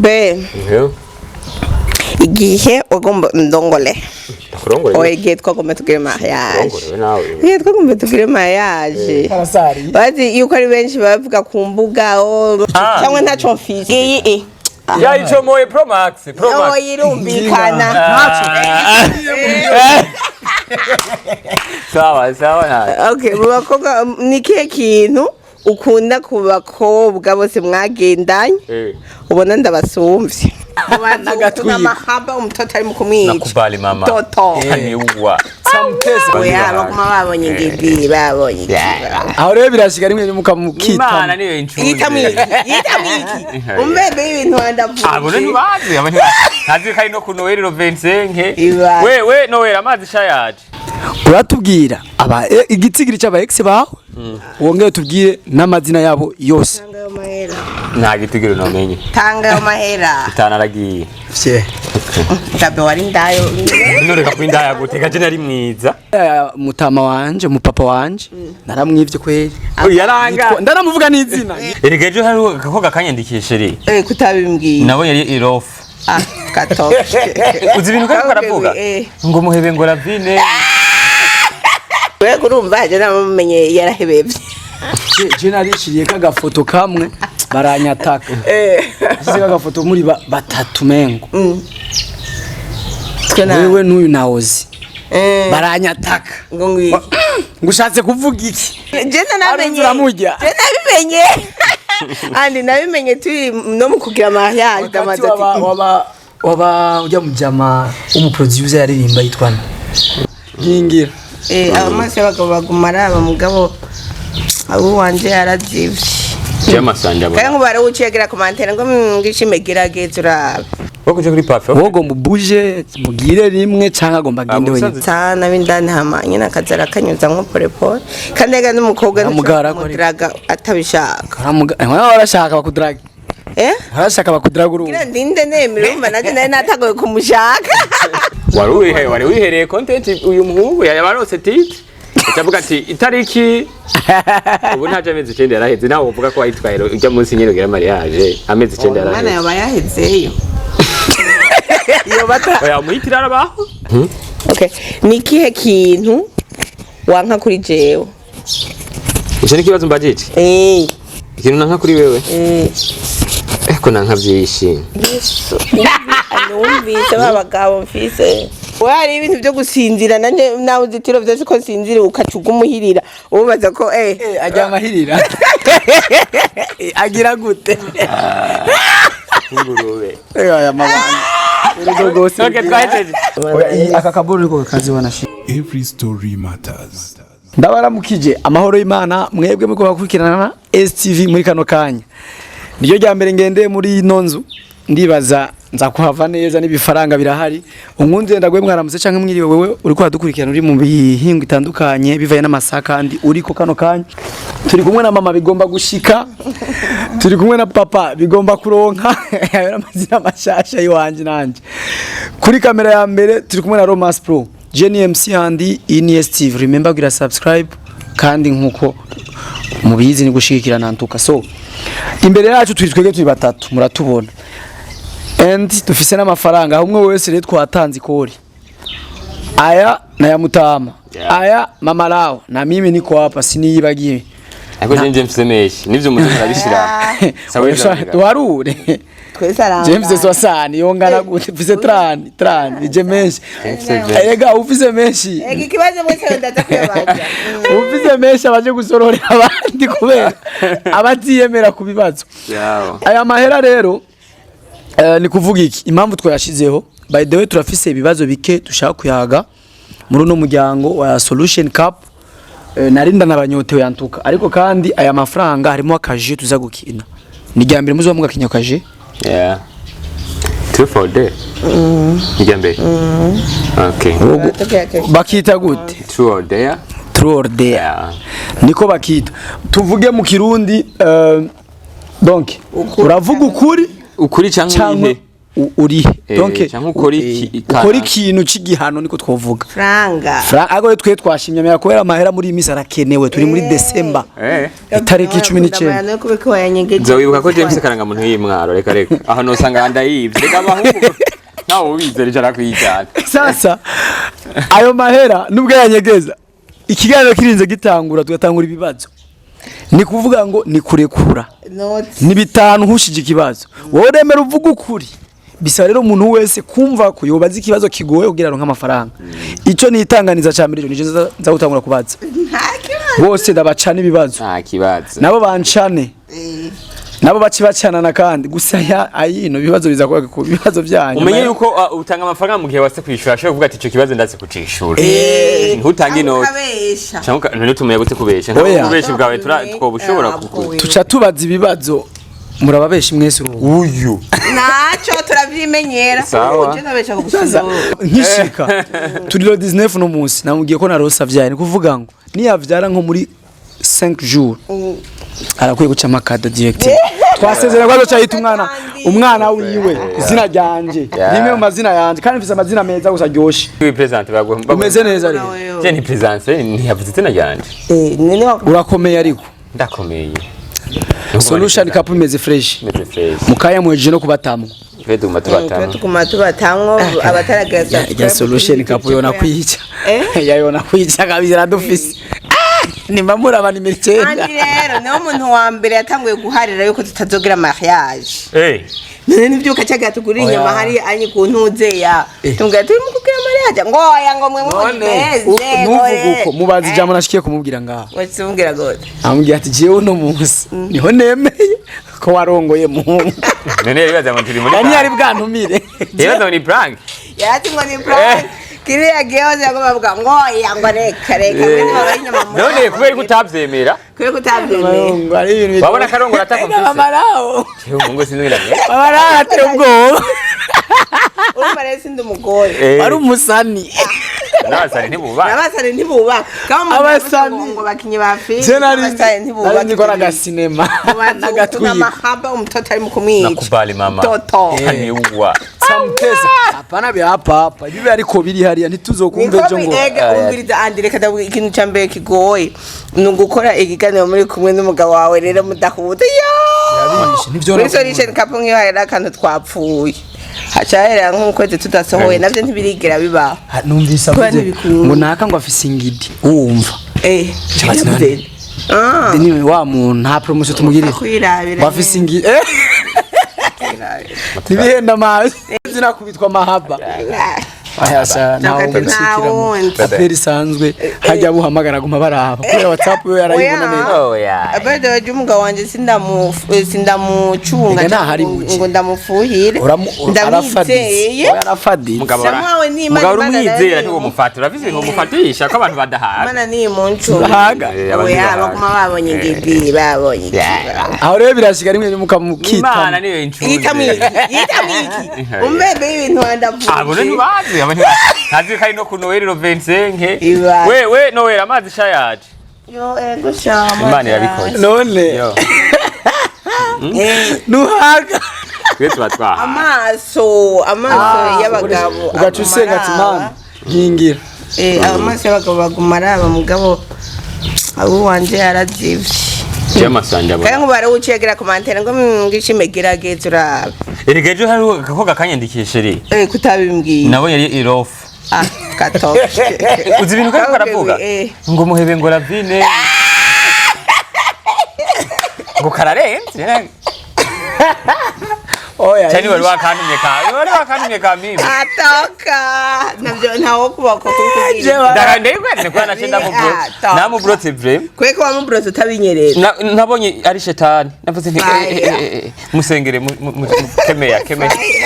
be igihe ugomba ndongole oye twagomba tugire mariage igihe twagomba tugire mariage bazi yuko ari benshi bavuga ku mbuga cyangwa ntaco mfise ya ico moye Pro Max irumvikana sawa okay mubakobwa nikihe kintu ukunda ku bakobwa bose mwagendanye ubona ndabasumvye nagatwiga mahaba umtoto ari mukumwica nakubali mama toto niwa samtese oya bakuma babonye ngidi babonye aho rero birashika rimwe mukamukita imana niyo incuzi yitamiki umbebe ibintu wandavuga abone ntibazi abantu ntazi kai no kunowerero 25 we nowera amazi shayaje uratubwira aba igitsigiri cy'aba ex bawe wongeye tubwire n'amazina yabo yose nta gitigiro nomenye tanga yo mahera itanaragiye tabe wari ndayo noreka kwindaya guteka je nari mwiza mutama wanje mupapa wanje naramwivye kweri yaranga ndanamuvuga n'izina eregeje hari kako gakanyandikishiri kutabimbwiye nabo yari irofu gato uzi ibintu kandi baravuga ngo muhebe ngo Lavine we kurumva je namumenye yarahebebye je narishiriye kagafoto kamwe baranyataka asize kagafoto muri batatu mengo wewe n'uyu nawozi baranyataka ngo ngwiki ngushatse kuvuga iki je nabimenye andi nabimenye turi no mu kugira mariage damaze waba ujya mujama umuproducer yaririmba yitwana ngingira abamase bagumara abamugabo abo wanje yarazivye Jamasanja kandi ngo barawucegera commentaire ngo ngishime girageze urabe bakuje kuri pafe wogo mubuje mugire rimwe canka agomba gende wenyine sana bindani hamanye nakazara kanyuza nko pole kandi ga n'umukobwa n'umugaraga atabishaka warashaka bakudraga harashaka bakudraga uru ndinde nemere umva naje nari natagoye kumushaka wari wihereye content uyu muhungu yabarose titi cyavuga ati itariki ubu ntaje amezi 9 yaraheze nawe uvuga ko wayitwaye ujya munsi nyine gira mariage amezi 9 yaraheze mana yaba yahezeyo iyo bata oya muhitira arabaho okay nikihe kintu wanka kuri jewe icyo ni kibazo mbajije ikintu nanka kuri wewe eko nanka byishimye numvise babagabo mfise wari ibintu byo gusinzira nawe uzitiro byose ko sinzira ukacuga umuhirira ubaza ko ajya amahirira agira gute ingurube aya mabanga urugogose aka kaburu niko kazi wanashi Every story matters. ndabaramukije amahoro y'Imana mwebwe muko bakurikirana na STV muri kano kanya niyo rya mbere ngende muri ino nzu ndibaza nza kuhava neza n'ibifaranga birahari unkunze ndagwe mwaramutse canke mwiriwe wewe uri kwadukurikirana uri mu bihingo itandukanye bivaye n'amasaka kandi uri ko kano kanya turi kumwe na mama bigomba gushika turi kumwe na papa bigomba kuronka amazina mashasha yiwanje nanje kuri kamera ya mbere turi kumwe na Romance Pro Jenny MC handi INSTV remember gira subscribe kandi nkuko mubizi ni gushikirana ntuka so imbere yacu twitwege turi batatu muratubona and dufise n'amafaranga umwe wese rero twatanze ikori aya na ya mutama aya mama lao na mimi niko hapa siniyibagiye ako je mfise meshi nivyo muzi arabishira sawa twarure twesaranga James Swasani yongana gute mfise 30 je meshi ega ufise meshi ikibazo mwese ndaza kuyabaza ufise meshi abaje gusororera abandi kubera abatiyemera kubibazo aya mahera rero ni kuvuga iki impamvu twayashizeho by the way turafise ibibazo bike dushaka kuyaga muri no muryango wa Solution Cup narinda nabanyotewe yantuka ariko kandi aya mafaranga harimo akaje tuza gukina ni rya mbere muzo bamuga kinyo kaje two for day ijambe okay bakita gute true or dare niko bakita tuvuge mu kirundi donc uravuga ukuri canke uri donc ukora ikintu c'igihano niko twovuga franga ago twe twashimye amera kubera amahera muri imisi arakenewe turi muri December itariki 19 nzowibuka ko James karanga muntu y'imwaro reka aho no sanga ndayivye reka bahungu nawo ubizere jara kwijana sasa ayo mahera nubwo yanyegeza ikiganiro kirinze gitangura tugatangura ibibazo ni kuvuga ngo ni kurekura ni bitanu hushije ikibazo wowe remera uvuga ukuri bisa rero umuntu wese kumva ko yobaza ikibazo kigoye kugira ngo nk'amafaranga ico ni itanganiza ca mbere nije nza gutangura kubaza bose ndabacana ibibazo nta kibazo nabo bancane nabo bacana kandi gusa ayino bibazo biza ku bibazo byanyu umenye yuko utanga amafaranga mu gihe wase kwishura ashobora kuvuga ati ico kibazo ndaze kucishura ntutange inoti cyangwa none tumenye gute kubesha kubesha bwawe twobushobora tuca tubaza ibibazo murababeshi mwese uyu naco turavyimenyera uje nabesha kugusaza nkishika turiro 19 no munsi namugiye ko narosa vyaye ni kuvuga ngo niyavyara nko muri 5 jours arakwiye guca makada direct twasezera kwazo cyahita umwana wiwe izina ryanje nimwe mu mazina yanje kandi mfise amazina meza gusa ryoshe represent bagwe umeze neza rero je ni presence ni yavuze izina ryanje urakomeye ariko ndakomeye solution cup imeze fresh mukaya mweje no kubatamwe Tuguma tubatamwo abatarageza ya solution cup yona kwica yayona kwica kabizira dufise nimba muraba ni miricenda kandi rero niho umuntu wa mbere yatanguye guharira yuko tutazogira mariage none nivyuka cyaga tuguri inyuma hari anyi ku ntuze ya tunga turi mu kugira mariage ngo oya ngo mwe mubeze nuvuga uko mubazi jambo nashikiye kumubwira ngaha wese umbwira gode ambwiye ati jewe no munsi niho nemeye ko warongoye muhungu none bibaza ngo turi muri yani ari bwantumire bibaza ni prank yati ngo ni prank kiriya geoze yagobavuga ngo oya ngo reka mwene baba inyuma mu none kubera kutavyemera babona karongo ratakomfise bamarao mungu sinzira bamarao ate ubwo urumare sindi umugore ari umusani nabasani ntibubaka kama abasani ngo bakinye bafi abasani ntibubaka ndiko naga cinema nagatwiga mahaba umtoto ari mukumwica nakubali mama toto ni uwa samteza hapana bya hapa bibe ariko biri hariya ntituzokumve jo ngo umbiriza andireka da ikintu cyambaye kigoye nugukora ikiganiro muri kumwe n'umugabo wawe rero mudahuta yabishe nivyo na solution kapo ngiyo hari akantu twapfuye hacahera nk'ukwezi tudasohoye navyo ntibirigera bibaho numvisa ngo naka ngo afise ingidi uwumva deni wa muntu nta promotion tumugirira bafise ingidi nibihenda amazi zinakubitwa mahaba ayasa nawo musikiramo aperi sanzwe hajya buhamagara guma baraba kubera WhatsApp yo yarayibona neza abade waje umugabo wanje sindamucunga ngo ndamufuhire ndamwizeye arafadi mugabo umwizera ntiwo mufata urabizi ngo mufatisha ko abantu badahaga mana ni muncu bahaga oya baguma babonye ngidi babonye aho rero birashika rimwe mukamukita imana niyo incuze yitamiki umbebe ibintu wandavuye abone ntibazi ntazi kari no ku Noel 25 we Noel amazi shayaje yo ego shama imana yabikoze none nuhaga twese batwa amaso y'abagabo ugacusenga ati mana nkingira amaso y'abagabo bagumara aba mugabo abo wanje yarazivye Jamasanja kandi ngo barawucegera commentaire ngo ngishime gerageza urabe Erigejo hari ko gakanyandikishe ri kutabimbwiye nabo yari irof katoshe uzi ibintu ko baravuga ngo muhebe ngo Lavine ngo kararenze oya cyane bari wakantumye ka mimi atoka navyo ntawo kubako kukugira ndagandeye kwene kwa nacenda mu bro namu brote vrem kweko wa mu brote tabinyerera nabonye ari shetani navuze nti musengere kemeya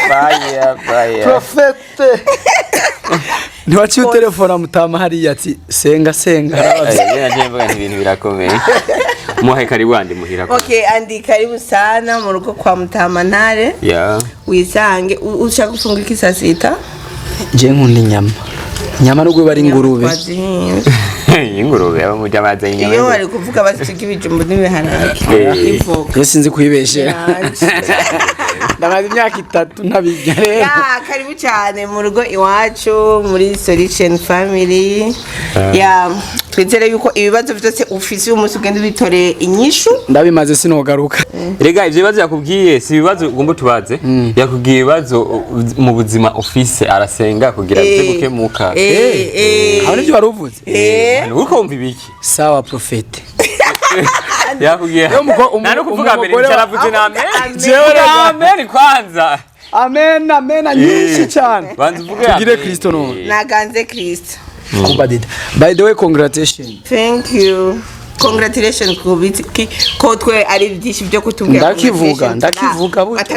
baya profete ntiwaciye telefone mutama hari ati senga naje mvuga nti ibintu birakomeye muhe karibu andi muhira okay andi karibu sana mu rugo kwa mutama ntare wisange ushaka gufunga iki saa sita je nkunda inyama nubwo bari ingurube ingurube aba muja bazanye inyama iyo bari kuvuga basiga ibijumbu n'ibiharage ivoka yo sinzi kuyibeshera ndamaze imyaka 3 ntabijya rero karibu cyane mu rugo iwacu muri Solution Family twizere yuko ibibazo byose ufise umunsi ugenda bitoreye inyishu ndabimaze sinogaruka rega ivyo bibazo yakubwiye si ibibazo ugomba tubaze yakubwiye ibibazo mu buzima ufise arasenga kugira bize gukemuka aho nivyo waruvuze uko wumva ibiki sawa profete yakubwiye nari kuvuga mbere cyaravuze na amen kwanza amen nyinshi cyane tugire Kristo no naganze Kristo kubadida by the way congratulations thank you congratulations ko twe ari byinshi byo kutubwira ndakivuga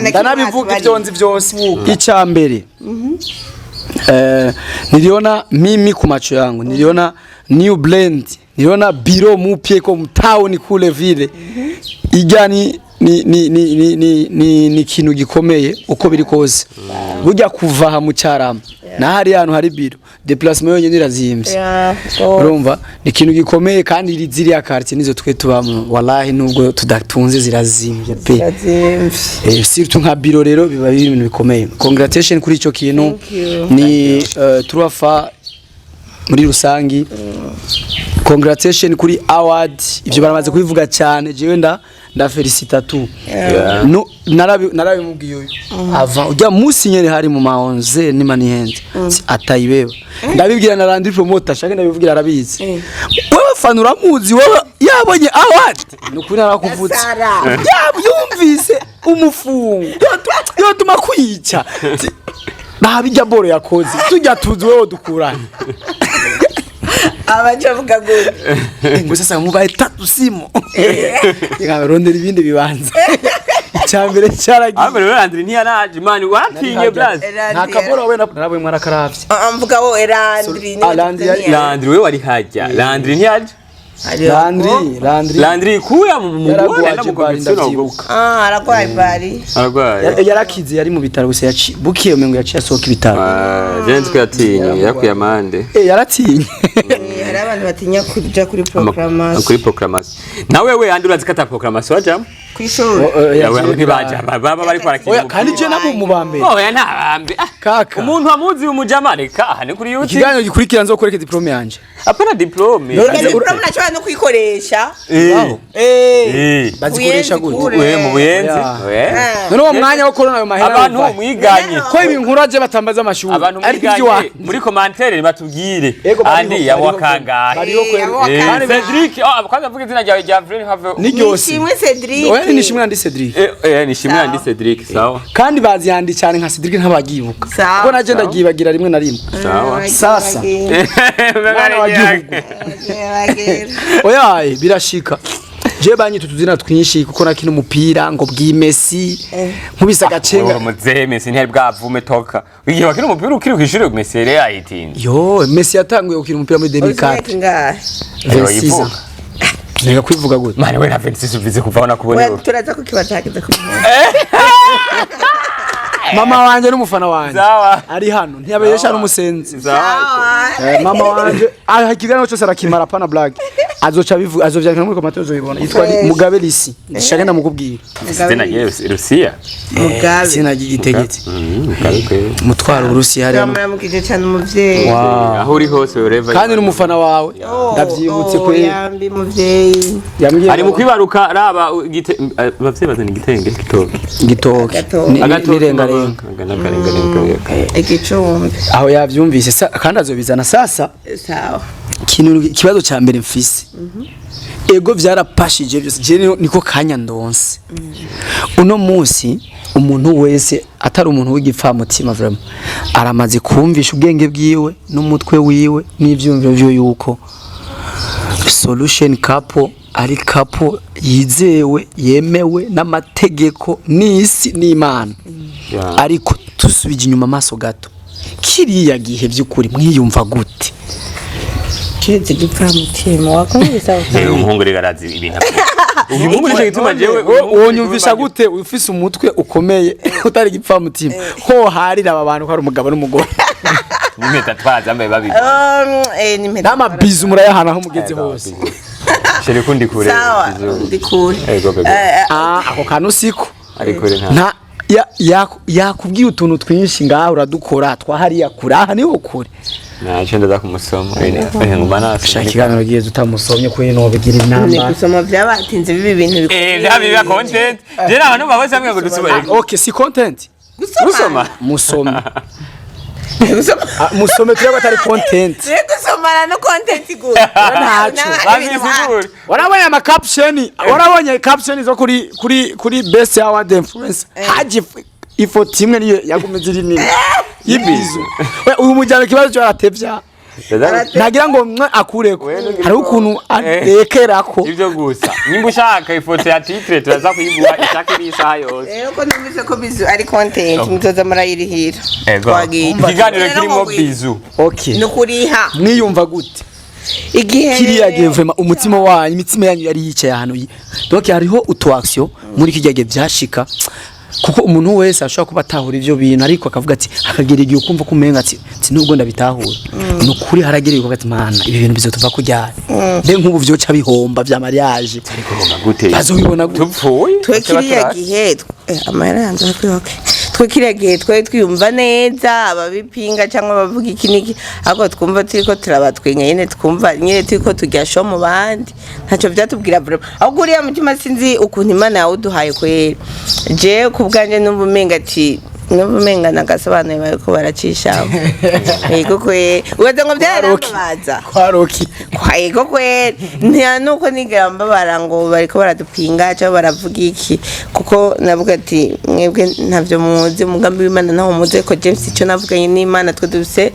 ndanabivuga ibyonzi byose icyambere niliona mimi ku macho yangu niliona new blend niliona biro mupye ko mtaoni kule vile igani ni kintu gikomeye uko biri kose burya kuva mu cyarama na hari hano hari biro déplacement yonyine irazimbye urumva ni kintu gikomeye kandi iri ya quartier nizo twe tubamo wallahi nubwo tudatunze zirazimbye pe surtout nka biro rero biba ibintu bikomeye congratulations kuri ico kintu ni turafa muri rusangi congratulations kuri award ivyo baramaze kubivuga cyane jewe nda felicita tu no narabimubwiye uyu ava ujya musi nyene hari mu maonze nimanihenze atayibeba ndabibwira na Landry promoter shaka ndabivugira arabizi wewe fanura muzi wewe yabonye award nukuri narakuvutse yumvise umufungo yo tuma kwica nabijya boro yakoze tujya tuzi wewe dukurana abajavuga gute ngo sasa mubaye 3 simo yagarondera ibindi bibanza icyambere cyaragiye abere Landry ntiyaraje man watinye blaze nta kaboro we narabuye mwarakaravye amvuga wo Landry we wari hajya Landry ntiyaje Landry kuya mu mugore na mukomisiyo aragwaye bari yarakize yari mu bitaro gusa yaci bukiye umengo yaciye asohoka ibitaro jenze ko yatinye yakuye amande yaratinye hari abantu batinya kuja kuri proclamation nawe we andi urazi kata proclamation wajamo kwishoro yawe ntibaje baba bari kwarakira kandi je nabo mubambe oya ntabambe kaka umuntu wamuzi umujamare hane kuri YouTube ikiganiro gikurikira nzo kureka diplome yanje apana diplome diplome nacho no kwikoresha bazikoresha gute we mu buyenzi none uwo mwanya wo corona ayo mahera abantu mwiganye ko ibintu aje batambaza amashuri ari byo muri commentaire batubwire andi yawakangahe Cedric kwanza vuga izina ryawe rya Vreni have nishimwe Cedric oya nishimwe andi Cedric nishimwe andi Cedric sawa kandi bazi yandi cyane nka Cedric ntabagibuka ko naje ndagibagira rimwe na rimwe sawa sasa oya birashika je banyitu tuzina twinshi kuko nakina umupira ngo bw'Messi nkubisa gacenga muze Messi ntiyari bwavume toka igihe wakina umupira ukiri kwishire Messi yari yayitinda yo Messi yatanguye gukina umupira muri 2004 26 nega kwivuga gute mane we na 26 uvize kuvaho nakubonera turaza ko kibatageze ku mama wanje n'umufana wanje ari hano ntiyabesha n'umusenzi mama wanje ikiganiro cyose arakimara pana blague azoca bivuga azovyakana muri komate uzobibona yitwa Mugabe Lisi ndashaka ndamukubwira sina Rusiya Mugabe sina gitegetse mutwara Urusiya hari hano yamukije cyane umuvyeyi aho uri hose ureva kandi n'umufana wawe ndavyibutse ko yambi muvyeyi ari mu kwibaruka raba bavye bazana igitenge gitoke nirenga igicumbi aho yavyumvise kandi azobizana sasa sawa kibazo cya mbere mfise ego vyarapashije byose je niko kanya ndonse uno munsi umuntu wese atari umuntu w'igipfa mutima vraiment aramaze kumvisha ubwenge bwiwe n'umutwe wiwe n'ivyumviro byo yuko Solution Couple ari couple yizewe yemewe n'amategeko n'isi n'Imana ariko tusubije inyuma maso gato kiriya gihe by'ukuri mwiyumva gute kiretse gipfa mutima wakomeza umuhungu regarazi ibintu uyu muhungu nije gituma jewe wonyumvisha gute ufise umutwe ukomeye utari gipfa mutima ho harira aba bantu ko ari umugabo n'umugore Impeta twazambaye babiri. Ni impeta. N'amabizu murayahana aho mugeze hose. Sheri kundi kure. Sawa, ndi kure. Ako kantu siko. Ari kure nta. Yakubwiye utuntu twinshi ngaho uradukora twahariya kure aha niho kure. Naje ndaza kumusoma. Nguma nasi. Shaka ikiganiro giye utamusomye ko yino bigira inama. Ni gusoma byabatinze bibi bintu bikomeye. Byabiba content. Je nabantu babaza mwe ngo dusubire. Okay, si content. Gusoma. Musome. Musome tuya batari content. Gusomana no content gusa. Ntacho. Babisigura. Warabonye ama caption, warabonye caption zo kuri best award influencer. Haji ifoto imwe niyo yagumeze iri nini. Yibizu. Uyu mujyana kibazo cyo aratevya. Nagira ngo akureko. Hari ukuntu arekerako. Ivyo gusa. Nimba ushaka ifoto ya titre turaza kuyigura ishaka isaha yose. Rero ko numvise ko bizu ari content muzoza murayirihira. Ikiganiro kirimo bizu. Okay. Nukuriha. Mwiyumva gute? Igihe kiriya gihe vraiment umutima wanyu imitsima yanyu yari yicaye ahantu. Donc hariho utu action muri kijya gihe byashika. Kuko umuntu wese ashobora kuba atahura ivyo bintu ariko akavuga ati akagera igihe ukumva kumenga ati nubwo ndabitahura nukuri haragereye ko ati mana ibi bintu bizotuva kujyana mbe nk'ubu vyo ca bihomba vya mariage ariko hoga gute bazobibona gute tupfuye twekiriya gihe amahera yanze akwiyoke twekiriya gihe twiyumva neza ababipinga cyangwa bavuga iki niki ariko twumva turiko turabatwenye nyene twumva nyene turiko turyasho mu bandi ntaco byatubwira vraiment ahubwo uriya mutima sinzi ukuntu Imana yawuduhaye kwera je kubwanje numva umenga ati nubumenga nagasobanuye bariko baracisha yego kwe uweze ngo byarabaza kwaroki yego kwe nta nuko nigera mbabara ngo bariko baradupinga cyangwa baravuga iki kuko navuga ati mwebwe ntavyo muzi umugambi w'Imana naho muze ko James icyo navuganye n'Imana twe dufise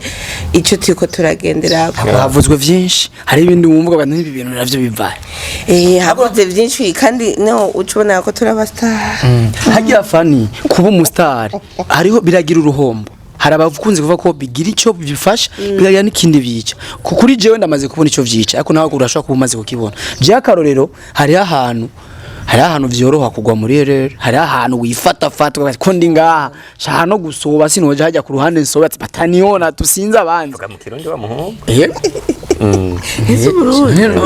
icyo turiko turagendera havuzwe byinshi hari ibindi wumva ngo n'ibi bintu navyo bivaye havuze byinshi kandi no ucubona ko turabastar hagira Fanny kuba umustar hariho biragira uruhombo hari abavukunze kuvuga ko bigira icyo bifasha biragira n'ikindi bica kuri jewe ndamaze kubona icyo vyica ariko nawe urashobora kuba umaze kukibona je akarorero hari ahantu vyoroha kugwa muri erreur hari ahantu wifata ko ndi ngaha shaha no gusoba sinoje hajya ku ruhande nsoba ati bataniona tusinza abandi mu kirundi wa muhombo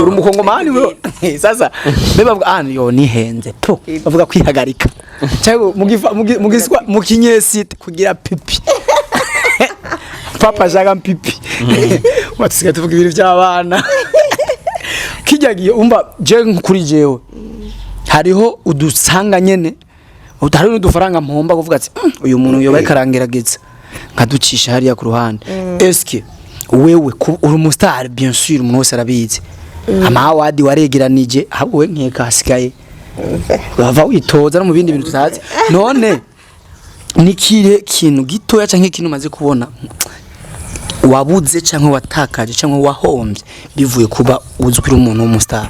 uri umukongomani we sasa bebavuga yo nihenze to bavuga kwihagarika cyangwa mu kinyesi kugira pipi papa jaga pipi watisiga tuvuga ibintu by'abana kijyagiye umba je kuri jewe hariho udusanga nyene utari n'udufaranga mpomba kuvuga ati uyu muntu yobaye karangerageza nkaducisha hariya ku ruhande eske wewe uri umustar bien sûr umuntu wese arabizi amawadi waregeranije ahubwo we nkeka hasigaye bava witoza no mu bindi bintu tutazi none nikire kintu gitoya canke kintu maze kubona wabuze canke watakaje canke wahombye bivuye kuba uzwi umuntu w'umustar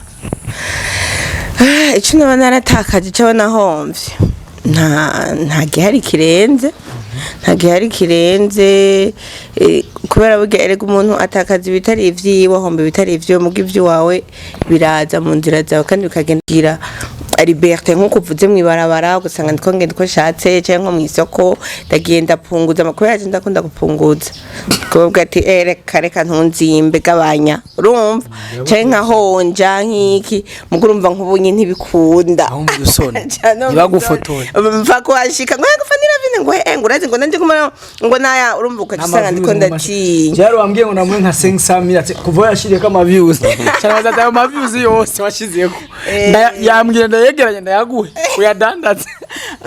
icyo naba naratakaje cyo nahombye nta gihari kirenze kubera burya erega umuntu atakaza ibitari ivyiwe ahomba ibitari ivyo mu givyo wawe biraza mu nzira zawe kandi bikagendira liberté nko kuvuze mwibarabara gusanga ndiko ngenda ko shatse cyangwa mu isoko ndagenda punguza amakuru yaje ndakunda gupunguza kubwo ati reka ntunzimbe gabanya urumva cyangwa honja nkiki mugurumva nkubunye ntibikunda aho mbusona nibagufotora mva ko ashika ngo Fanny Lavine ngo urazi ngo nanje ngo naya urumva ukacusanga ndiko ndati cyaro wambwiye ngo namwe nka 500 ati kuva yashiriye ko ama views cyane bazataye ama views yose washizeko yambwiye ndayegeranye ndayaguhe uyadandaze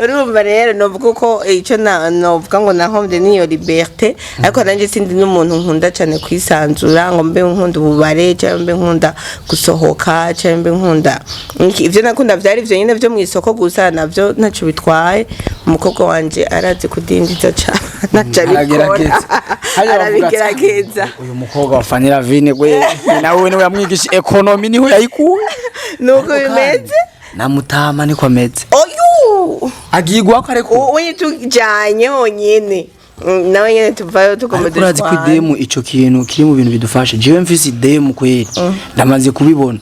urumva rero novuga ko icyo novuga ngo nahombye niyo liberté ariko nanje sindi n'umuntu nkunda cyane kwisanzura ngo mbe nkunda ububare cyangwa mbe nkunda gusohoka cyangwa mbe nkunda ivyo nakunda vyari vyo nyine vyo mu isoko gusa navyo ntaco bitwaye umukobwa wanje arazi kudindiza cyane arabigerageza uyu mukobwa wa Fanny Lavine gwe nawe niwe yamwigisha economy niho yayikuye nuko bimeze namutama niko ameze oyu agigwa ko ariko we tujanye honyene nawe nyene tuvayo tukomeze urazi ko idemu ico kintu kiri mu bintu bidufasha jewe mfise idemu kweri ndamaze kubibona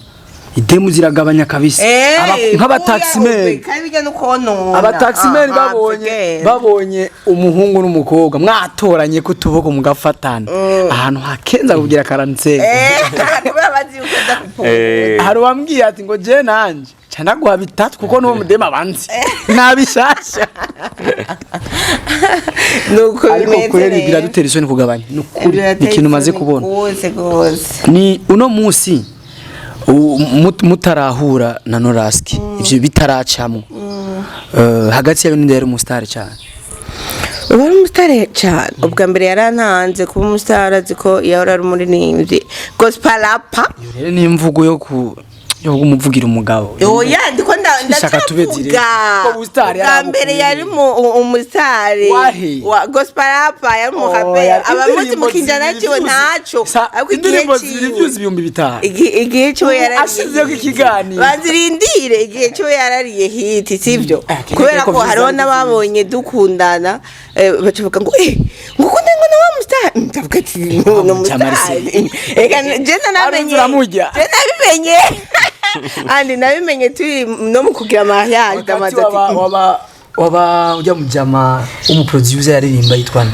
idemu ziragabanya kabisa nk'abataximeni abataximeni babonye umuhungu n'umukobwa mwatoranye ku tuboko mugafatana ahantu hakenza kugira 45 hari wambwiye ati ngo je nanje cyana guha bitatu kuko no mudema banzi nabishasha nuko ariko kureri biradutera isoni kugabanya nukuri ikintu maze kubona ni uno musi mutarahura na Norasque ivyo bitaracamwe hagati yawe n'indero umustar cyane wari umustar cyane ubwa mbere yarantanze kuba umustar aziko yahora ari muri nimvye gospel rapa rero ni imvugo yo umuvugira umugabo oya ndiko ndavuga ubwa mbere yari umustar wa gospel rapa yari mu kape abamuzi mu kinjana ciwe ntaco ariko indirimbo zirivyuzi 500 igihe cyo ashizeho ikiganiro bazirindire igihe cyo yarariye hit sivyo kubera ko hariho n'ababonye dukundana bacuvuga ngo ngukunda ngo na wa mustar ndavuga ati no mustar ega je nabimenye andi nabimenye turi no mu kugira mariage damaze ati waba ujya mujama umuproducer yaririmba yitwana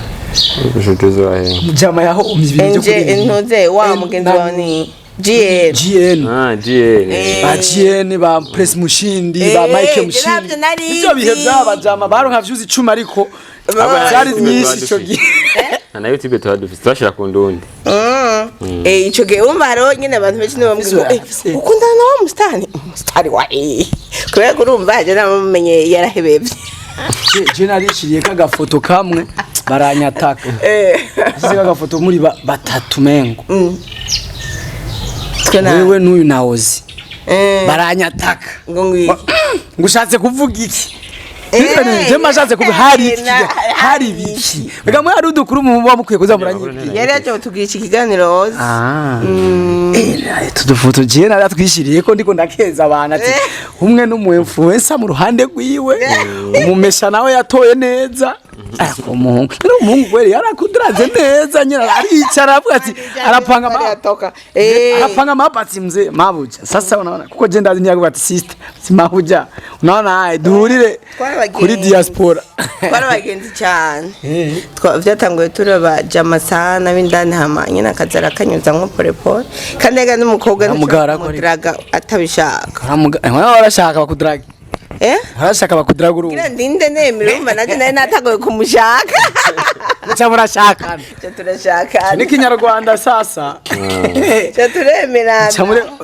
mujama yaho umizibiri cyo kuri ntuze wa mugenzi wawe ni GN GN ba Press Mushindi ba Mike Mushindi ivyo bihe by'abajama baronka vyuzi 10 ariko zari nyinshi cyo gihe na YouTube twadufise twashira ku ndundi ico gihe umva haro nyine abantu benshi bambwira ukundana na wa mustar wa kubera urumva je namumenye yarahebebye je narishiriye kagafoto kamwe baranyataka asize kagafoto muri batatu mengo wewe n'uyu nawozi baranyataka ngushatse kuvuga iki je mashatse kuvuga hari biki bega mwe arudukuru mu bamukwiye kuzamuranyibwira yari yaje tugisha ikiganiro tudufoto je naratwishiriye ko ndiko ndakeza abantu ati umwe n'umu influencer mu ruhande rwiwe umumesha nawe yatoye neza ariko umuhungu kweli yarakudiraze neza nyina aricara avuga ati arapanga mapatsi mzee mabuja sasa unaona kuko je ndazi nyago ati sister simabuja unaona duhurire kuri diaspora barabagenzi cyane vyatanguye turaba jama sana bindani hama nyina kazara kanyuza nko polepole kandi ega n'umukobwa n'umugaraga atabishaka warashaka bakudraga harashaka bakudiraga uruhu ndinde nemera umva naje nari natagoye kumushaka cyamurashaka turashaka ni kinyarwanda sasa turemera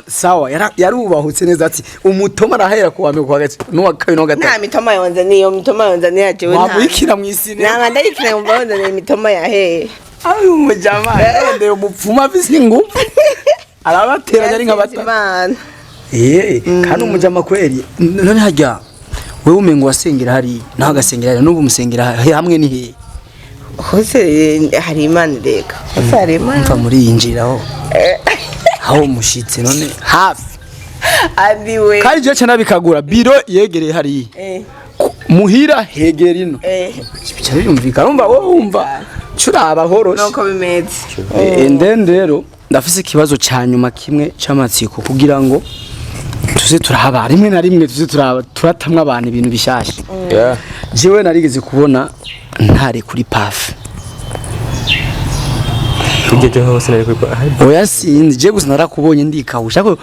sawa yarubahutse neza ati umutoma arahera kuwame kwa gati no kayo no gata nta mitoma yonze niyo mitoma yonze ni yaje we wamwikira mwisine nanga ndarikira umbaonze ni mitoma yahe ayo umujama ndende umupfuma bisingu arabateranya ari nk'abata kandi umujama kweli none hajya wewe umengo wasengera hari naho gasengera n'ubu musengera hamwe ni he hose hari imana reka hari imana mva muri yinjiraho aho mushitse none hafi abiwe kandi je cyane bikagura biro yegereye hari muhira hegera ino bica biyumvika urumva wowe wumva curaba horoshe nuko bimeze ndendero ndafise ikibazo cyanyuma kimwe cy'amatsiko kugira ngo tuze turahaba rimwe na rimwe tuze turatamwa abantu ibintu bishasha jewe narigeze kubona ntare kuri paf tugeje hose nari kuri paf oya sinzi je gusa narakubonye ndikawusha ko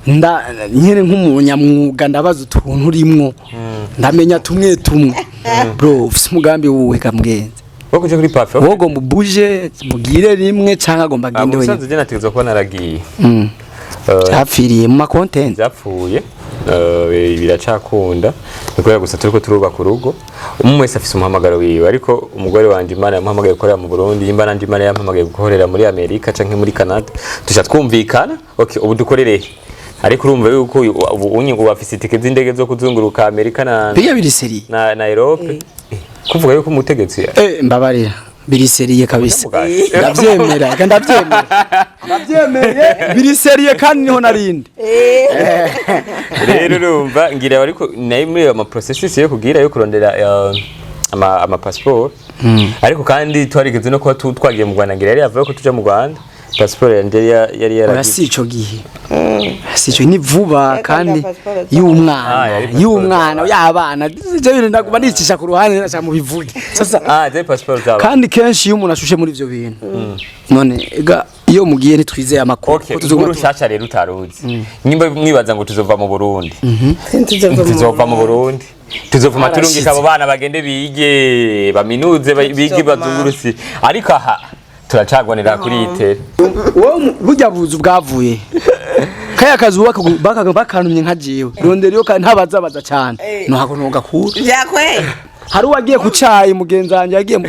nyene nk'umunyamwuga ndabaza utuntu urimwo ndamenya tumwe bro ufise umugambi wuwe kamgenze wokuje kuri paf wogo mbuje mugire rimwe canka agomba gende wenyine amusanze je nategezwa kuba naragiye cyapfiriye mu content zapfuye biracakunda niko gusa turiko turubaka urugo umwe wese afise umuhamagaro wiwe ariko umugore wanje Imana yamuhamagaye gukorera mu Burundi imba nanje Imana yamuhamagaye gukorera muri Amerika canke muri Canada tusha twumvikana okay ubu dukorere ariko urumva yuko ubu unyingo bafise itike z'indege zo kuzunguruka Amerika na Europe kuvuga yuko umutegetsi mbabarira biriseriye kabisa ndavyemera biriseriye kandi niho narinde rero urumva ngira ariko nayo muri ama processes yo kugira yo kurondera ama passport ariko kandi twarigeze no kuba twagiye mu Rwanda ngira yari yavuye ko tuja mu Rwanda passport yanje yari oya si ico gihe si ico ni vuba kandi y'umwana y'abana je bintu ndakuba nicisha ku ruhande nasha mu bivuge sasa je passport zaba kandi kenshi iyo umuntu ashushe muri ivyo bintu none ega iyo mugiye ntitwizeye amakuru tuzogushasha rero utaruzi nimba mwibaza ngo tuzova mu Burundi tuzova mu Burundi tuzovuma turungika abo bana bagende bige baminuze bige bazungurusi ariko aha turacagwanira kuri itere wowe burya buzu bwavuye kaya kazu bakanumye nka jewe rondera yo ntabazabaza cyane no hakono gakuru byakwe hari uwagiye ku cyayi mugenzi wanjye yagiye mu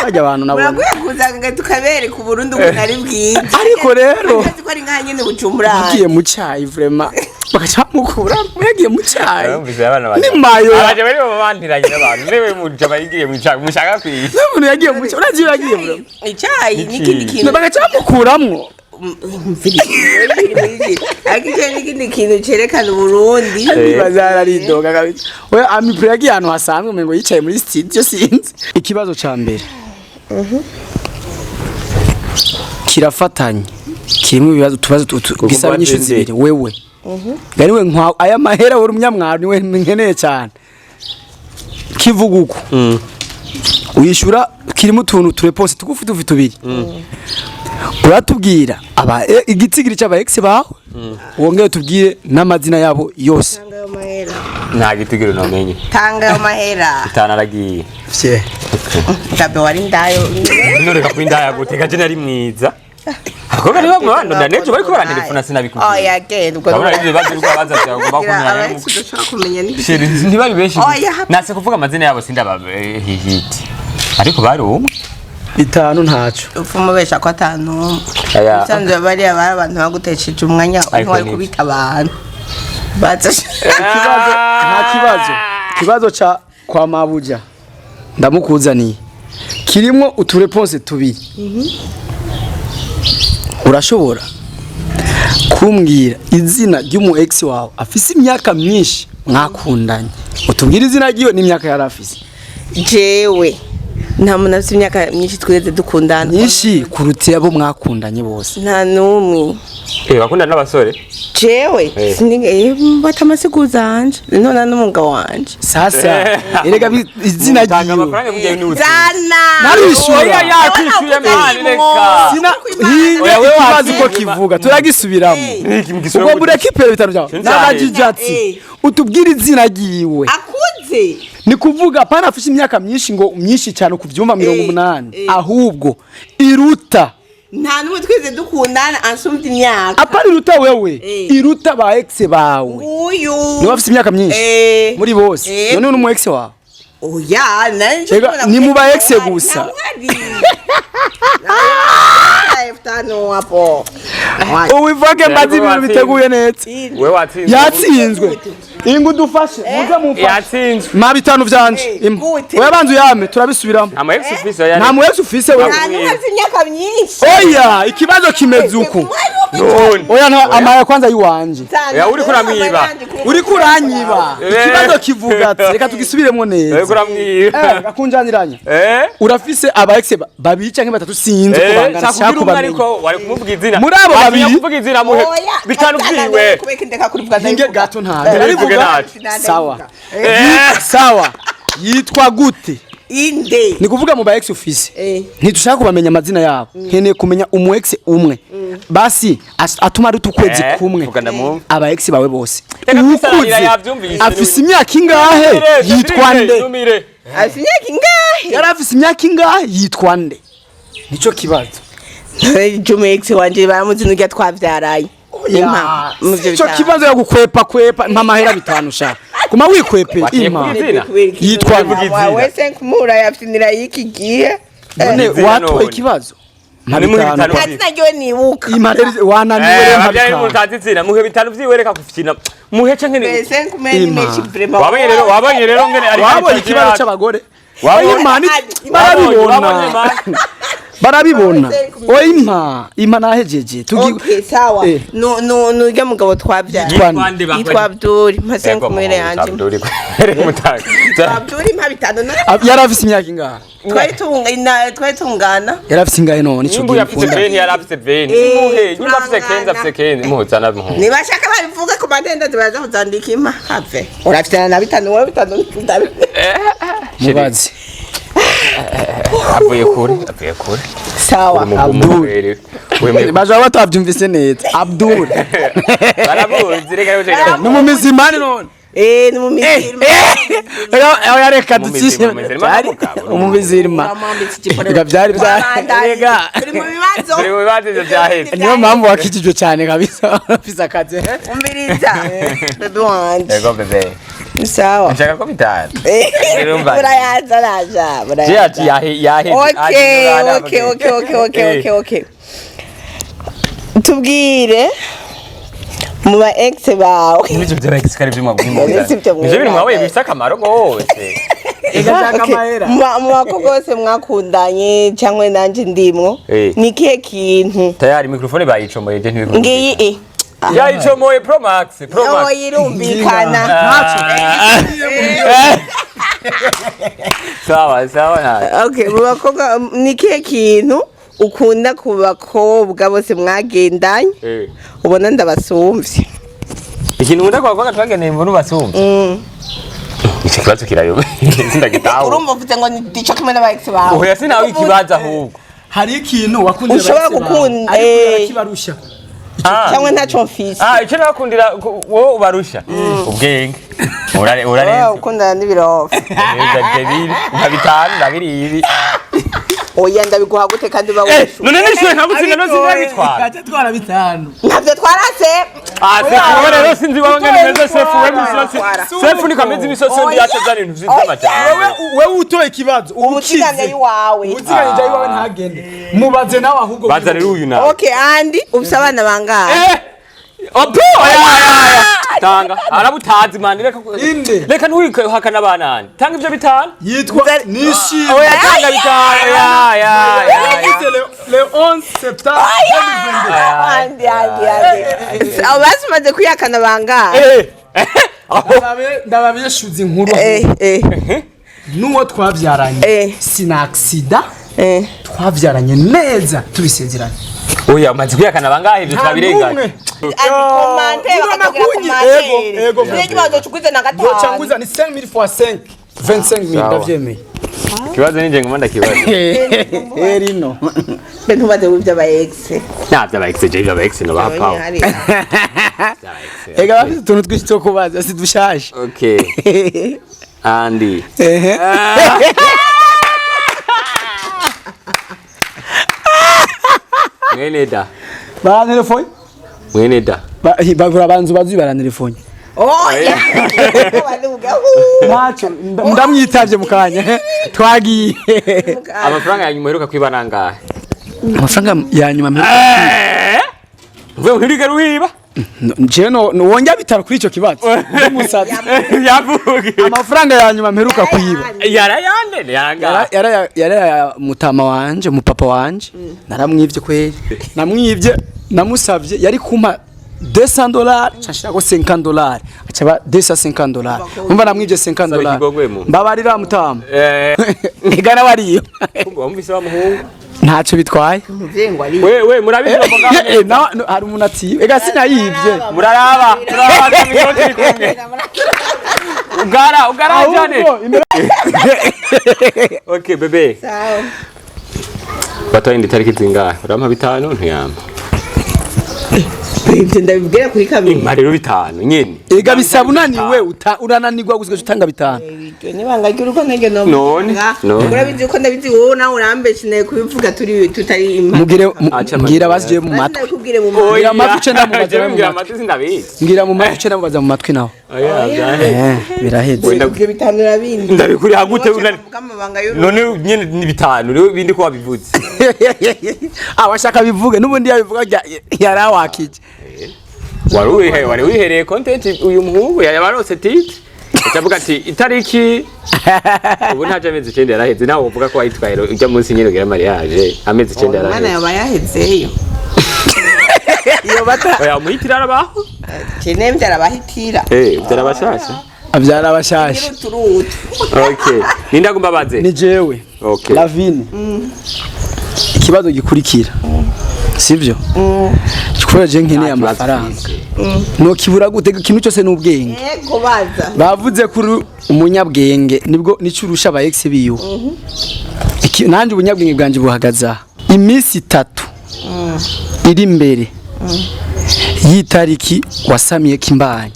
bajya abantu nabo uraguye kuzanga tukabere ku Burundi ubunari bwiza ariko rero ko ari nka nyine bucumbura yagiye mu cyayi vraiment bakacamukura yagiye mu cyayi ni mayo abaje bari babandiranye n'abantu newe muje bayigiye mu cyayi mushaka kwiye n'umuntu yagiye mu cyayi urazi yagiye vraiment icyayi n'ikindi kintu bagacamukuramwo akije kintu cerekana Burundi bazara ridoga kabisa we amipre yagiye hano hasanzwe mengo yicaye muri studio sinzi ikibazo ca mbere kirafatanye kirimo ibibazo tubazo gisaba nyinshi zibiri wewe gari we nkwa aya mahera uri umunyamwaro niwe nkeneye cyane kivuga uko uyishura kirimo tuntu tureponse tugufi tubiri uratubwira aba igitsigiri cy'aba ex bawe wongeye tubwire n'amazina yabo yose nta gitigiro namenye tanga amahera itanaragiye vye tabe wari ndayo none kapinda guteka je nari mwiza ako bari bamwana ndanejo bari ko barantelefona sinabikubwiye oya genda ubwo babona ibyo bazi ko baza cyangwa kumenya ntibari benshi nase kuvuga amazina yabo sindabahihiti ariko bari umwe itanu ntaco ufumo besha ko atanu sanze bari abantu bagutesheje umwanya wari kubita abantu baza kibazo cha kwa mabuja ndamukuzaniye kirimo utureponse tubiri urashobora kumbwira izina ry'umu ex wawe afise imyaka myinshi mwakundanye utubwira izina ryiwe n'imyaka yari afise jewe nta muntu afite imyaka myinshi tweze dukundana nyinshi kurutira abo mwakundanye bose nta numwe bakundana n'abasore jewe batamasiku zanje none n'umugabo wanje sasa erega izina tanga amafaranga mugiye n'uti narishura yakwishuye mani reka sina wewe wazi ko kivuga turagisubiramo ubwo bureka ipere bitanu byawe n'abajijatsi utubwira izina ryiwe akuze ni kuvuga pana afite imyaka myinshi ngo myinshi cyane ku byumba 180 ahubwo iruta nta numwe tweze dukundana ansumva imyaka apari iruta wewe iruta ba ex bawe uyu niwe afite imyaka myinshi muri bose none n'umu ex wawe oya nanje ni mu ba ex gusa uwivuge mbazi ibintu biteguye neza yatsinzwe ingu dufashe muze mumfashe yatsinzwe ma bitanu vyanje oya banzu yame turabisubiramo ama ex office ya nta mu ex office we imyaka myinshi oya ikibazo kimeze uko oya nta amaya kwanza yiwanje oya uri kuramwiba uri kuranyiba ikibazo kivuga ati reka tugisubiremo neza uri kuramwiba gakunjaniranya urafise aba ex babiri canke batatu sinzi kubangana cyakubamenya ariko wari kumuvuga izina muri abo babiri kuvuga izina muhe bitanu byiwe ninge gato nta sawa sawa yitwa gute inde ni kuvuga mu ba ex office ntitushaka kubamenya amazina yabo nkeneye kumenya umu ex umwe basi atuma ari tukwezi kumwe aba ex bawe bose ukuze afise imyaka ingahe yitwa nde afise imyaka ingahe yari afise imyaka ingahe yitwa nde nico kibazo Jumu ex wanje baramuzinurya twavyaraye ico kibazo yo gukwepa mpamahera bitanu sha kuma wikwepe ima yitwa wese kumura yafinira yiki gihe none watwa ikibazo ntajyo nibuka wananiwe abyaye mu tatitsina muhe bitanu vyiwereka kufina muhe canke ni wese kumenya mechi vraiment wabanye rero ngene ari wabonye ikibazo c'abagore wabonye barabibona barabibona impa nahejeje okay sawa no ujya mugabo twabyara yitwa Abdul mpase kumere yanje Abdul mpa bitano yari afise imyaka ingahe twari tungana yari afise ingahe none ico gihe afise Fanny yari afise Fanny niba afise Kenza muhuzana muhu nibashaka babivuga ku madenda zibaza kuzandika impa have urafite na bitano wowe bitano mubazi avuye kure sawa Abdul baje batavyumvise neza Abdul barabuzi reka numumizimani none numumizirima yareka ducishe umumizirima reka byari rega turi mu bibazo byaheze niyo mpamvu wakijijwe cyane kabisa afisa kaze umviriza bebe wanje ego bebe sawa nshaka ko bitanu burayaza raja burayaza yahe okay tubwire mu ba ex bawe n'ibyo bya ex kare byo mwabwimbuza ibyo bintu mwabaye bifite akamaro gose mu bakobwa bose mwakundanye cyangwa nanje ndimwo ni kihe kintu tayari mikrofone bayicomoye je ntibivuga ngiyi yayicomoye Pro Max irumvikana sawa okay mu bakobwa ni kihe kintu ukunda ku bakobwa bose mwagendanye ubona ndabasumvye ikintu ukunda ku bakobwa twagendanye mbona ubasumvye iki kibazo kirayobe sindagitaho urumva uvuze ngo ndico kimwe n'aba ex bawe oya sinawe ikibazo ahubwo hari ikintu wakunda ushobora gukunda kibarusha cyangwa ntaco mfise icyo nakundira wowe ubarusha ubwenge urareze ukundana n'ibirofa nka bitanu na biribi oya ndabiguha gute kandi bawe none nishoye nkabutsinda no sinabitwara gace twara bitanu ntabyo twarase sefu rero sinzi wawe ngene meze sefu we misosi sefu ni kameze imisosi ndi yacazana ibintu vy'amajyambere wewe utoye ikibazo ubutiganye yiwawe ubutiganye yiwawe ntagende mubaze nawe ahubwo baza rero uyu nawe okay andi ufise abana bangahe opo tanga arabutazi mandi reka ntuwike hakana abanani tanga ivyo bitanu yitwa nishi tanga bitanu le 11 septembre 2022 abasi maze kuyakana bangahe ndababeshuza inkuru nuwo twavyaranye sina accident twavyaranye neza tubisezeranye oya maze kuyakana bangahe ivyo twabirenganye ego changuza ni 5000 fois 5 25000 ndavyemeye kibazo ninje ngomanda kibazo rino bentu baze wivya ba ex navya ba ex je ba ex no bapawo ega bafite tuntu twinshi cyo kubaza si dushashe okay andi mwene da ba telefone mwene da bagura banzu bazi bara telefone oya nacho ndamwitavye mukanya twagiye amafaranga yanyuma heruka kwiba nangahe amafaranga yanyuma mperuka wewe ntiriga ruhiba je no wonja bitaro kuri ico kibazo umusazi yavuge amafaranga yanyuma mperuka kwiba yarayande yanga yara mutama wanje mupapa wanje naramwivye kweli namwivye namusavye yari kumpa $200 chashira ko $50 acaba $250 umva namwivye $50 mbabarira mutama nigana bariyo kumva wumvise wa muhungu ntaco bitwaye wewe murabizwa no hari umuntu ati ega sinayivye muraraba mikoti kumwe ugara jane okay bebe sawa batoye ndi tariki zingahe urampa bitanu ntiyamba ibyo ndabibwira kuri kamera impariro bitanu nyene ega bisabunaniwe urananirwa gusigaje utanga bitanu nibanga ry'uruko nenge no none urabizi ko ndabizi wowe nawe urambeshine kubivuga tutari mugire ngira basije mu matwi ngira amatwi cenda mubaza ngira amatwi sindabizi ngira mu matwi cenda mubaza mu matwi nawe biraheze ibyo bitanu urabindi ndabikuri hagute none nyene ni bitanu rero bindi ko wabivuze abashaka bivuge nubundi yabivuga yarawakije wari wihereye content uyu muhungu yabarose titi Acavuga ati itariki ubu ntaje amezi 9 yaraheze nawe uvuga ko wayitwaye ujya munsi nyine ugira mariage amezi 9 yaraheze. Mana yaba yahezeyo. Iyo bata. Oya muhitira arabaho. Kine byarabahitira. Byarabashasha. Abyara abashasha. Okay. Ninda kumbabaze. Ni jewe. Okay. Lavine. Ikibazo gikurikira. Sivyo? Chukura je nkeneye amafaranga. No kibura gutega ikintu cyose n'ubwenge. Yego baza. Bavuze kuri umunyabwenge nibwo nicurusha aba ex biyo. Nanje ubunyabwenge bwanje buhagaza. Imisi 3 iri imbere yitariki wasamiye kimbanye.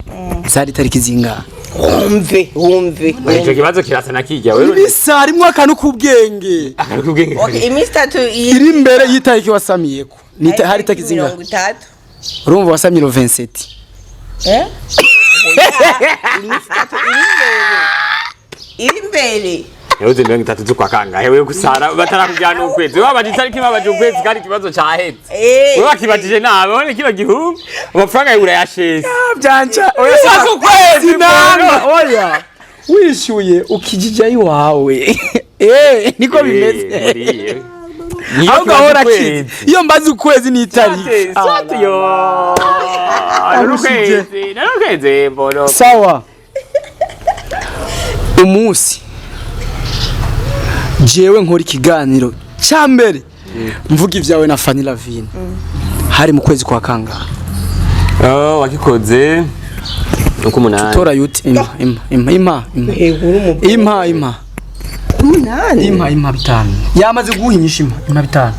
Zari tariki zinga. Wumve. Icyo kibazo kirasana kijya wewe. Ibisa harimwo akantu kubwenge. Akantu kubwenge. Okay, imisi 3 iri imbere yitariki wasamiyeko. Hari tariki zinga. 30. Urumva wasamye 27. Iri imbere. Yoze 30 zukwa kanga hewe gusara batarakujyana ukwezi wabaje itariki babaje ukwezi kandi kibazo cyahetse wewe wakibajije nawe one kiba gihumbi amafaranga yura yashese Byanca oya sasa ukwezi nanga oya wishyuye ukijija iwawe niko bimeze aho gahora kizi iyo mbaze ukwezi ni itariki sati yo narukeze mbona sawa umunsi jewe nkora ikiganiro cyambere mvuga ivyawe na Fanny Lavine hari mu kwezi kwa kanga wakikoze uko munani tora yuti ima bitanu yamaze guhinyisha ima bitanu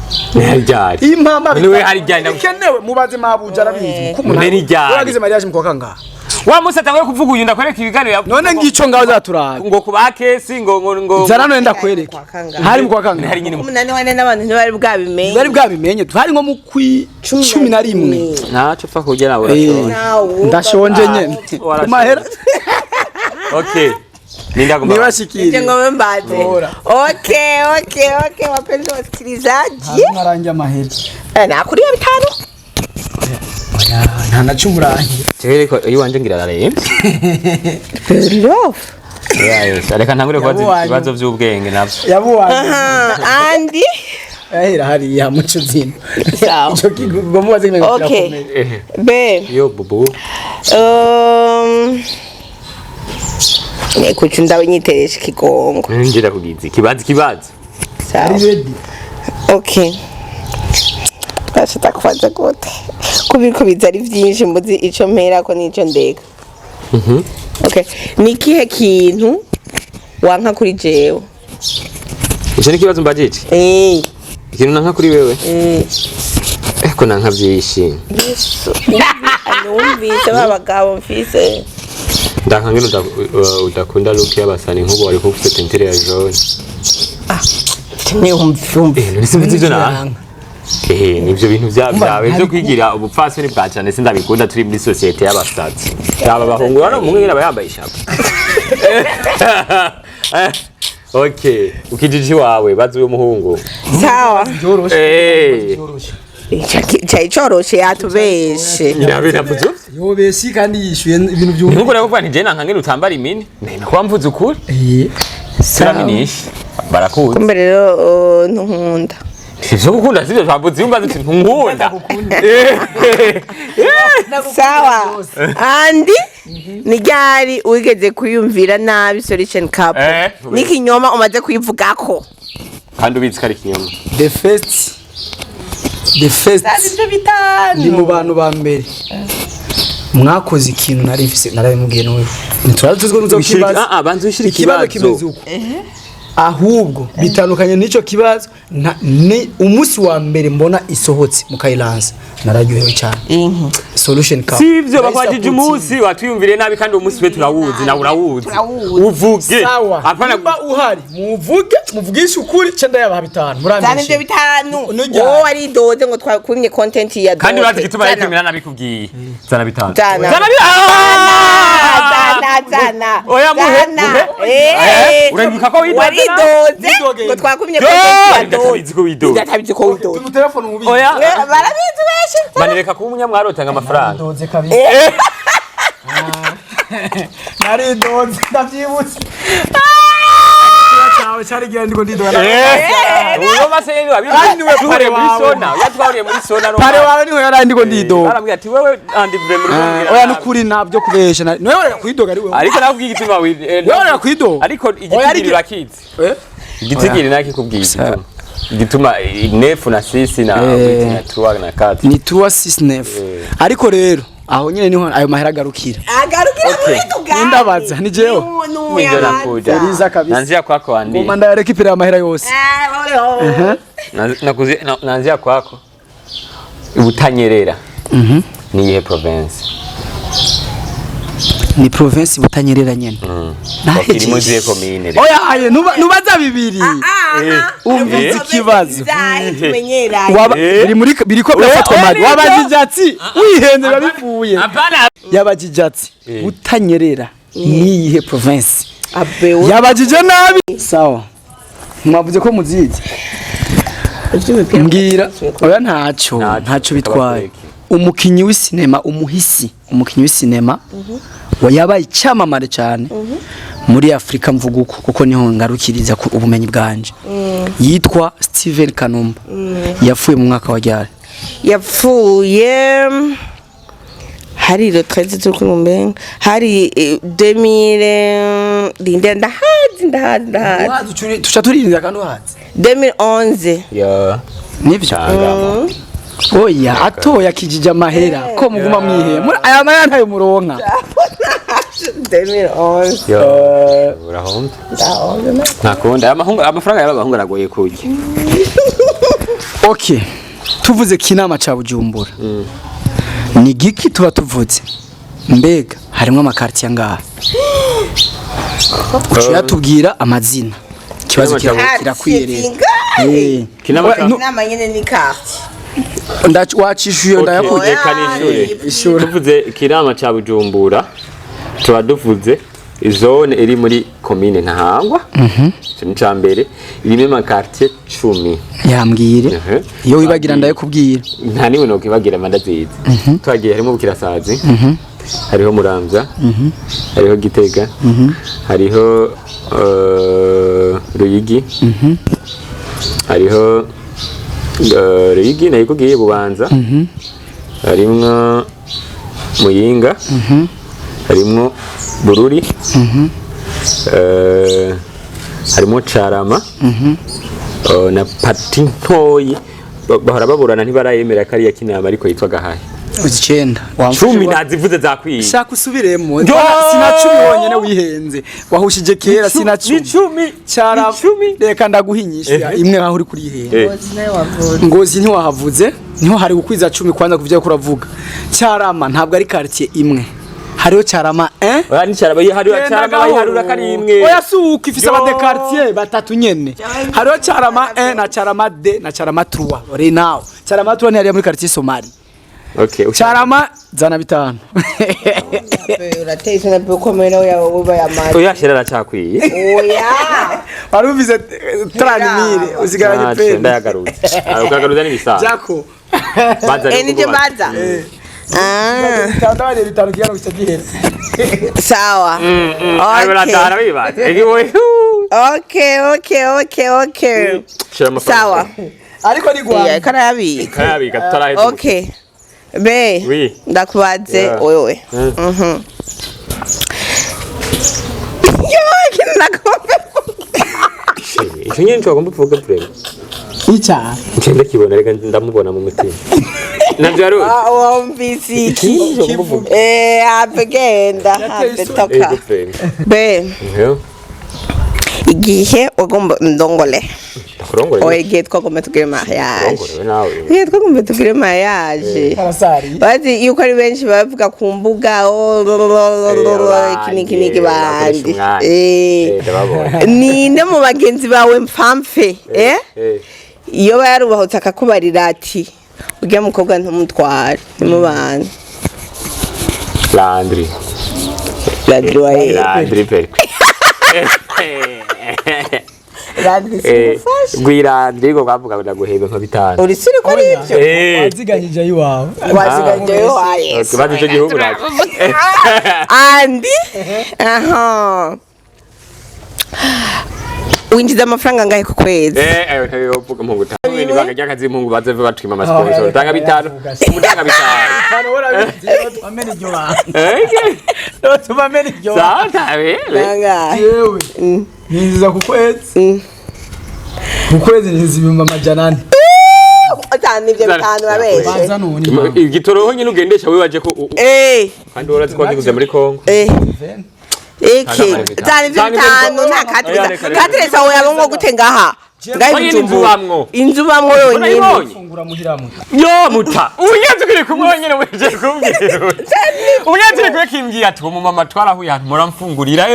ryari ima niwe hari ryari kenewe mubaze mabuja arabizi ko munani ryari wagize mariage mu kwa kanga wa musata ngo kuvuga uyu ndakwereka ibiganiro none ngico ngaho zaturara ngo kuba kesi ngo zarano nenda kwereka hari mu kwa kanga hari nyine umunani wane n'abantu ntibari bwabimenye hari nko mu kwi 11 ntaco pfa kugera abo ndashonje nyene kumahera okay ninda kumba niwashikire ngo mbaze okay wapenzi wasikilizaji naranja mahera nakuriya bitanu nta nacumurangi cyereko iyo wanje ngira rarembe love reka ntangure kubaza ibibazo by'ubwenge nabyo andi ahera hari ya muco zino sawa cyo kigo mubaze ngene okay be yo bubu kuchunda wenyiteresha kigongo ngira kugizi kibazo sawa okay bashita kufaza gute kubiko bizari byinshi muzi ico mpera ko nico ndeka okay nikihe kintu wanka kuri jewe icyo ni kibazo mbajije ikintu nanka kuri wewe ko nanka byishimye numvise babagabo mfise ndakangene udakunda look y'abasani nk'ubu wari kufite tentire ya jaune ni umvumbi nisimbizi byo na nivyo bintu byawe byo kwigira ubupfasoni bwa cyane sindabikunda turi muri societe y'abasatsi aba bahungu hano umwe nyine abayambaye ishaka okay ukijiji wawe bazi uyo muhungu sawa cyoroshe yatubeshe nabinavuze yobesi kandi yishuye ibintu byo nuko nakuvuga nti je nankangene utambara imini nako wamvuze ukuri saraminisha barakuze kumbe rero ntunkunda sivyo gukunda sivyo twavuze yumva ati nkunda sawa andi ni ryari wigeze kuyumvira nabi solution cup n'ikinyoma umaze kuyivugako kandi ubitse kari kinyoma the first ni mu bantu ba mbere mwakoze ikintu narabimubwiye n'uyu ntiturazi tuzwe n'uzo kibazo banze ushira ikibazo kimeze uko ahubwo bitandukanye n'ico kibazo ni umunsi wa mbere mbona isohotse mu Kailanza nararyohewe cyane solution cup sivyo bakwajije umunsi watwiyumvire nabi kandi umunsi we turawuzi na urawuzi uvuge apana uhari muvugisha ukuri cenda yaba bitanu murambye cyane bitanu wowe wari doze ngo twakumye content ya kandi urazi gituma yikimira nabikubwiye zana bitanu zana oya muhe uramuka ko wari doze ngo twakumye content ya doze ndatabizi ko widoze mu telefone mubi oya barabizi benshi banireka kuba umunyamwaro utanga amafaranga doze kabisa nari donze ndavyibutse cyawe cyari gihe ndiko ndidora uwo masenyi wabiwe pare muri sona yatwariye muri sona no pare wawe niho yari ndiko ndidora arambwira ati wewe andi vremuri oya nukuri ntabyo kubesha niwe wari kwidoga ari wewe ariko nabwiye igituma wewe wari kwidoga ariko igitigiri rakizi igitigiri naki kubwiye igituma 9 na 6 na 3 na 4 ni 3 6 9 ariko rero aho nyene niho ayo mahera agarukira muri tugani ndabaza ni jewe nje nakuja Eliza kabisa nanzia kwako wandi manda ya rekipira ya mahera yose nakuzi nanzia kwako Butanyerera ni ihe province ni province Butanyerera nyene iri mu zihe commune oya aye nubaza bibiri umvize ikibazo biriko birafatwa mali wabajijatsi wihenze babivuye yabajijatsi Butanyerera ni ihe province yabajije nabi sawa mwavuze ko muzizi mbwira oya ntacyo bitwaye umukinyi w'isinema umukinyi w'isinema wayabaye icyamamare cyane muri Afrika mvuga uko kuko niho ngarukiriza ku ubumenyi bwanje yitwa Steven Kanumba yapfuye mu mwaka wa ryari yapfuye hari le 13 tukumbe hari 2000 ndenda hazi tucha turinda kandi hazi 2011 ya nivyo oya atoya kijija mahera ko muguma mwihe aya mahera ntayo muronka 2011 urahomba nakunda amafaranga y'abahungu aragoye kurya okay tuvuze kinama ca Bujumbura ni giki tuba tuvuze mbega harimo amakartier ngaha uciye tubwira amazina kibazo kirakwirera kinama nyene ni quartier ndacishuye ndayakujekanishure tuvuze kinama ca Bujumbura tuba duvuze zone iri muri commune Ntahangwa cyo mbere irimo amakartier 10 yambwire iyo wibagira ndayekubwira nta niwe no kibagira mandazizi twagiye harimo Bukirasazi hariho Muramvya hariho Gitega hariho Ruyigi hariho Ruyigi nayo kugiye Bubanza harimwo Muyinga harimwo Bururi harimo Carama na Patintoyi bahora baburana ntibarayemera kari ya kinama ariko yitwa Gahahe uzicenda 10 nazivuze zakwiye shaka usubiremo sina 10 wonyene wihenze wahushije kera sina 10 Carama reka ndaguhinyisha imwe aho uri kuri ihe Ngozi ntiwahavuze niho hari gukwiza 10 kwanza kuvya kuravuga Carama ntabwo ari quartier imwe hariho Carama oya ni Carama hariho Carama bayiharura kari imwe oya suko ifise aba de quartier batatu nyene hariho Carama 1 na Carama 2 na Carama 3 ore nawo Carama 3 ni hariya muri quartier Somali okay Carama zana bitanu urateye na bukomero yawe bayamaze oya shirara cyakwiye oya warubize 30,000 uzigaranye pe ndayagarutse ukagaruza ni bisa jako baza nije baza tandabane bitanu kiyano bisagihe sawa okay sawa ariko ni gwa karayabika tutarahe okay be ndakubaze wewe icyo nyine twagomba kuvuga prema icya ngenda kibona reka ndamubona mu mutima nabyo ari wumvise iki apegenda apetoka be igihe ugomba ndongole oye igihe twagomba tugire mariage igihe twagomba tugire mariage bazi yuko ari benshi bavuga ku mbuga iki bandi ninde mu bagenzi bawe mpamfe iyo yarubahutse akakubarira ati ujya mukobwa ntumutware nimubane Landry wae Landry pe gwirandri go bavuga ndaguhebe nka bitanu uri siri ko rivyo waziganyije yiwawe waziganyije yiwawe kibazo cyo gihugu nacyo andi aha winjiza amafaranga ngahe ku kwezi ayo ntayo uvuga mpungu tanu ni bagajya kazi mpungu baze batwima amasponsor tanga bitanu umutanga bitanu hano wora amene jwa tumamene jwa sata wewe yewe ninjiza ku kwezi ku kwezi nizibimba amajanani atani ibyo bitanu babeshe igitoro nyine ugendesha wewe waje ko kandi warazi ko ndikuze muri Kongo Eki, zani vitano na katresa oya bongo gutengaha. Ngai inzubamwo. Inzubamwo yonyine. Fungura muhiramu. Yo muta. Unyanze kuri kumwe nyine weje kumbwira. Unyanze kuri kimbwiye ati mu mama twarahuye ati mura mfungurira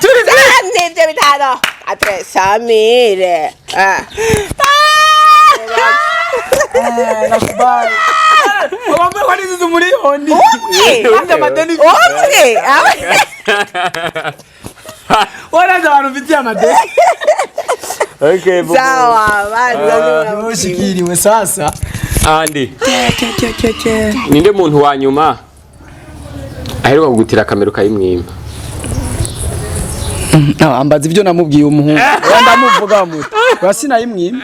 Turi zani ibyo bitano. Atresa mire. Nakubali. Wamwe wanizi umuriyoni. Wanda madeni. Wanaza abantu mfitiye amadeni. Okay, bobo. Sawa, bana ushikiriwe sasa. Andi. Ninde muntu wa nyuma aheruka kugutira kamera ukayimwima. Ambaza ibyo namubwiye umuhungu. Ndamuvuga muto. Wasina yimwima.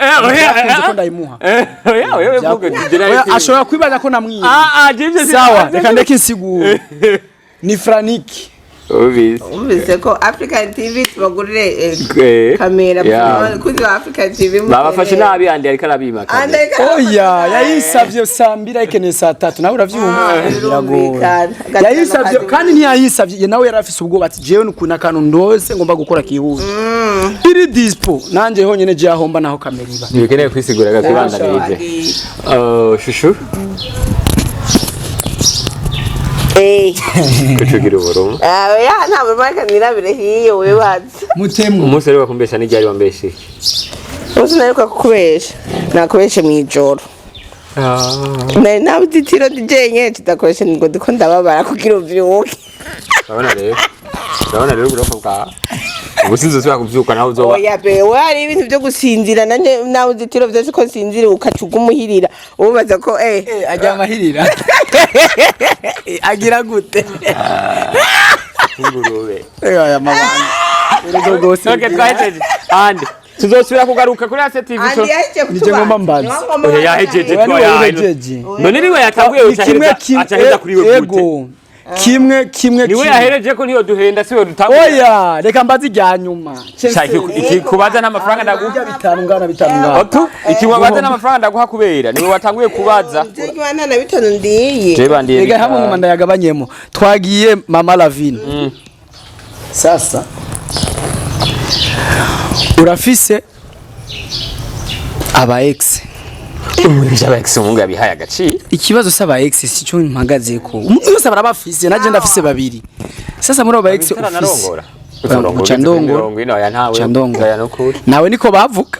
Ko ndayimuha. Wewe vuga direct. Ashobora kwibaza ko namwima. Jimse sawa, reka ndeke insiguro. Ni Franiki. Umvise ko African TV tubagurire kamera kuzi African TV babafashe nabi andi ariko arabima oya yayisavye sambira ikene saa 3 nawe uravyumva biragoye yayisavye kandi ntiyayisavye nawe yarafise ubwo bati jewe nukuna kantu ndose ngomba gukora kihuza iri dispo nanje honyene je ahomba naho kamera iba nikeneye kwisigura gakibandanirize shushu kuchugira uboro ya ntabwo marika nirabire hiyo webaza mutemu umunsi rero bakumbesha n'ijari wambeshe uzi nariko kukubesha nakubeshe mwijoro nawe ditiro dijenye tudakoresha ngo diko ndababara kugira uvyuke urabona rero uburofa bwa ubusinzo zwa kuvyuka nawe uzoba oya be wari ibintu byo gusinzira nawe ditiro vyose ko sinzira ukacuga umuhirira ubaza ko ajya amahirira agira gute ngurube aya mabanga urego gose okay twahejeje andi tuzosubira kugaruka kuri ACTV to nije ngomba mbaza oya yahejeje none niwe yatanguye ucaheza kuri we gute kimwe niwe yahereje ko niyo duhenda siwe dutanga oya reka mbazi rya nyuma iki kubaza n'amafaranga ndaguha bitanu otu iki wabaza n'amafaranga ndaguha kubera niwe watanguye kubaza Jegwana na bitanu ndiye je bandiye rega hamwe mu manda yagabanyemo twagiye mama Lavine sasa urafise aba ex Umujaba ex umungu yabihaye agaciro ikibazo saba ex sico mpagaze ko umuntu yose barabafise naje ndafise babiri sasa muri aba ex ufise Chandongo nawe niko bavuga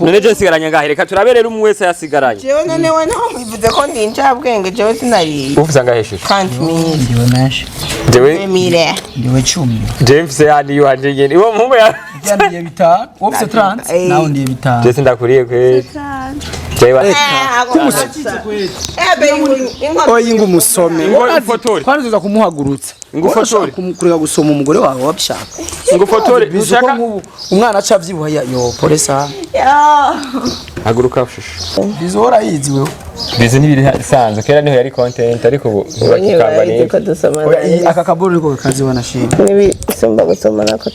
none je sigaranya ngahe reka turaberera umwe wese yasigaranye jewe none we naho mwivuze ko ndi incabwenge jewe sinari ufise ngahe kanti mingi ndiwe mesh jewe mire ndiwe 10 James yandi yuhanje ngene iwo mumwe yandiye bitanu ufise 30 nawe ndiye bitanu je ndakuriye kwe jewe kumusitse kwete oyinga umusome kwani uza kumuhagurutsa ngufotore kureka gusoma umugore wawe wabishaka ngufotore ushaka umwana aca vyibuha yo polesa haguruka shusho bizora yizi wewe bizi nibiri sanze kera niho yari content ariko ubu bakikamba ni aka kaburu riko kazi wanashima nibi somba gusoma nako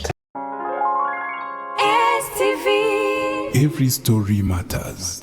Every story matters.